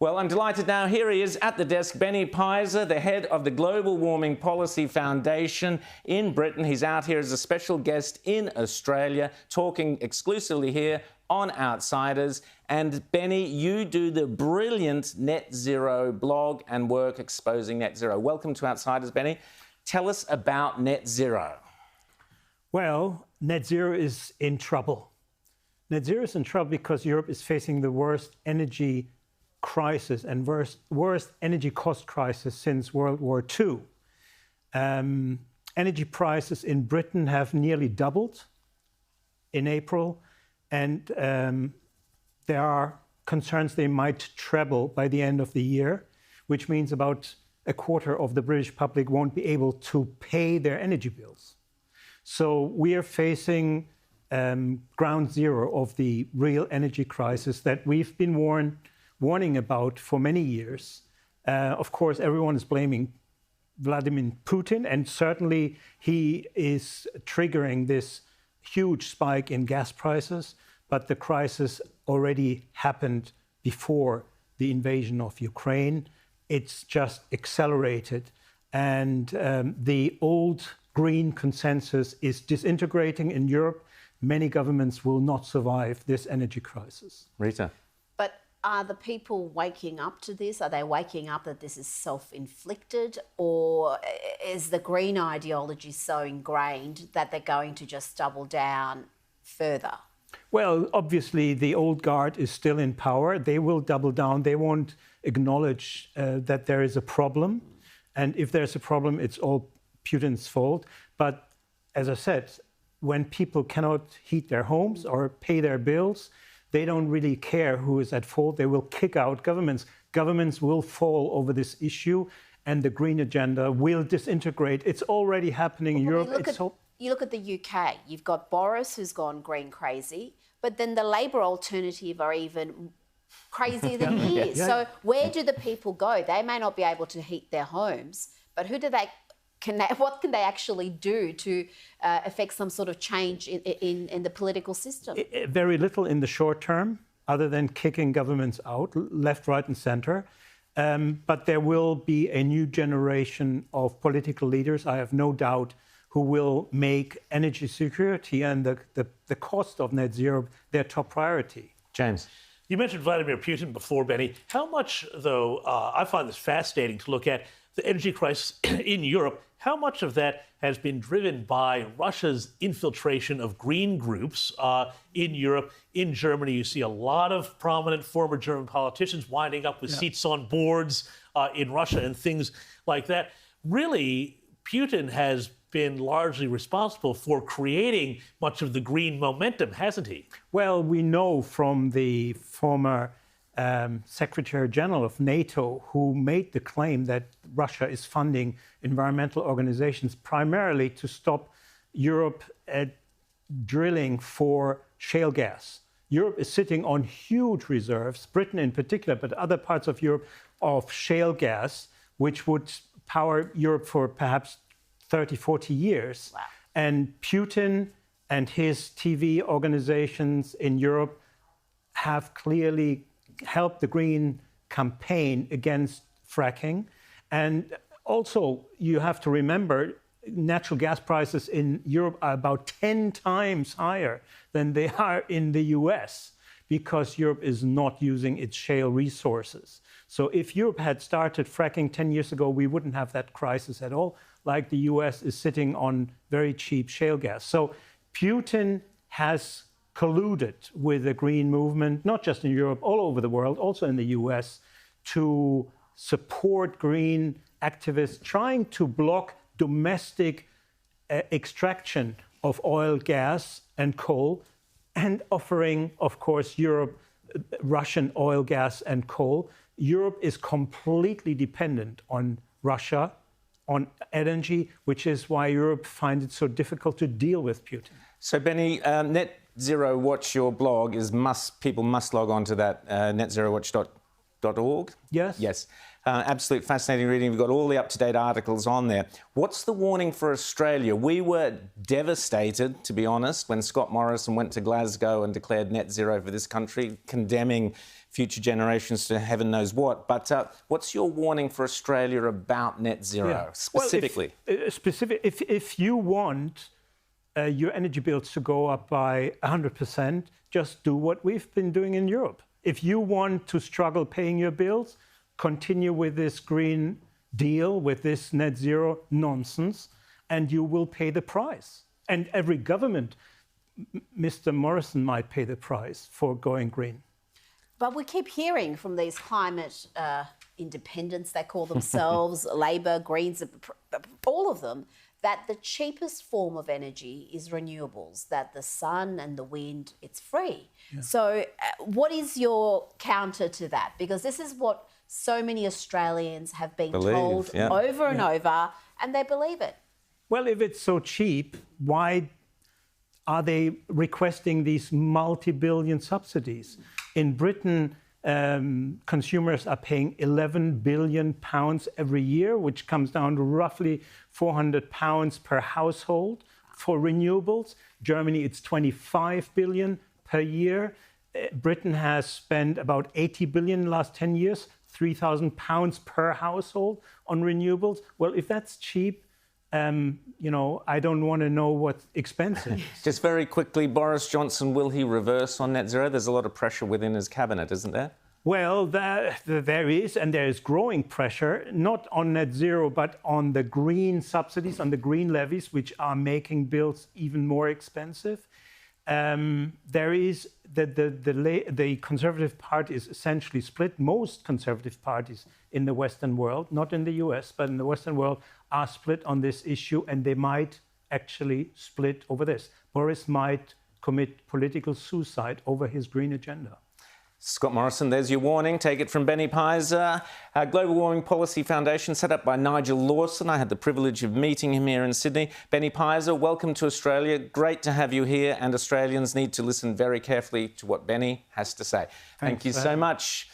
Well, I'm delighted now. Here he is at the desk, Benny Peiser, the head of the Global Warming Policy Foundation in Britain. He's out here as a special guest in Australia, talking exclusively here on Outsiders. And Benny, you do the brilliant Net Zero blog and work exposing net zero. Welcome to Outsiders, Benny. Tell us about net zero. Well, net zero is in trouble. Net zero is in trouble because Europe is facing the worst energy crisis and worst energy cost crisis since World War II. Energy prices in Britain have nearly doubled in April, and there are concerns they might treble by the end of the year, which means about a quarter of the British public won't be able to pay their energy bills. So we are facing ground zero of the real energy crisis that we've been warning about for many years. Of course, everyone is blaming Vladimir Putin, and certainly he is triggering this huge spike in gas prices, but the crisis already happened before the invasion of Ukraine. It's just accelerated, and the old green consensus is disintegrating in Europe. Many governments will not survive this energy crisis. Rita. But are the people waking up to this? Are they waking up that this is self-inflicted, or is the green ideology so ingrained that they're going to just double down further? Well, obviously, the old guard is still in power. They will double down. They won't acknowledge that there is a problem. And if there's a problem, it's all Putin's fault. But as I said, when people cannot heat their homes or pay their bills, they don't really care who is at fault. They will kick out governments. Governments will fall over this issue, and the green agenda will disintegrate. It's already happening in Europe. You look at the UK, you've got Boris, who's gone green crazy, but then the Labour alternative are even crazier than he is. Yeah. So where do the people go? They may not be able to heat their homes, but what can they actually do to affect some sort of change in the political system? Very little in the short term, other than kicking governments out, left, right and centre. But there will be a new generation of political leaders, I have no doubt, who will make energy security and the cost of net zero their top priority. James. You mentioned Vladimir Putin before, Benny. How much, though, I find this fascinating to look at the energy crisis in Europe, how much of that has been driven by Russia's infiltration of green groups in Europe? In Germany, you see a lot of prominent former German politicians winding up with seats on boards in Russia and things like that. Really, Putin has been largely responsible for creating much of the green momentum, hasn't he? Well, we know from the former Secretary General of NATO, who made the claim that Russia is funding environmental organizations primarily to stop Europe drilling for shale gas. Europe is sitting on huge reserves, Britain in particular, but other parts of Europe, of shale gas, which would power Europe for perhaps 30, 40 years. Wow. And Putin and his TV organizations in Europe have clearly helped the green campaign against fracking. And also, you have to remember, natural gas prices in Europe are about 10 times higher than they are in the US, because Europe is not using its shale resources. So if Europe had started fracking 10 years ago, we wouldn't have that crisis at all, like the US is sitting on very cheap shale gas. So Putin has colluded with the green movement, not just in Europe, all over the world, also in the US, to support green activists trying to block domestic extraction of oil, gas, and coal, and offering, of course, Europe Russian oil, gas, and coal. Europe is completely dependent on Russia, on energy, which is why Europe finds it so difficult to deal with Putin. So, Benny, Net Zero Watch, your blog, is people must log on to that, netzerowatch.org. Yes. Yes. Absolute fascinating reading. We've got all the up-to-date articles on there. What's the warning for Australia? We were devastated, to be honest, when Scott Morrison went to Glasgow and declared net zero for this country, condemning future generations to heaven knows what. But what's your warning for Australia about net zero, specifically? Well, if you want your energy bills to go up by 100%, just do what we've been doing in Europe. If you want to struggle paying your bills, continue with this Green Deal, with this net zero nonsense, and you will pay the price. And every government, Mr. Morrison might pay the price for going green. But we keep hearing from these climate independents, they call themselves, Labor, Greens, all of them, that the cheapest form of energy is renewables, that the sun and the wind, it's free. Yeah. So what is your counter to that? Because this is what so many Australians have been told over and over, and they believe it. Well, if it's so cheap, why are they requesting these multi-billion subsidies? In Britain, consumers are paying £11 billion every year, which comes down to roughly £400 per household for renewables. Germany, it's 25 billion per year. Britain has spent about 80 billion in the last 10 years, £3,000 per household on renewables. Well, if that's cheap, you know, I don't want to know what's expensive. Just very quickly, Boris Johnson, will he reverse on net zero? There's a lot of pressure within his cabinet, isn't there? Well, there is, and there is growing pressure, not on net zero, but on the green subsidies, on the green levies, which are making bills even more expensive. There is the Conservative Party is essentially split. Most Conservative parties in the Western world, not in the US, but in the Western world, are split on this issue, and they might actually split over this. Boris might commit political suicide over his green agenda. Scott Morrison, there's your warning. Take it from Benny Peiser. Global Warming Policy Foundation, set up by Nigel Lawson. I had the privilege of meeting him here in Sydney. Benny Peiser, welcome to Australia. Great to have you here, and Australians need to listen very carefully to what Benny has to say. Thank you so much.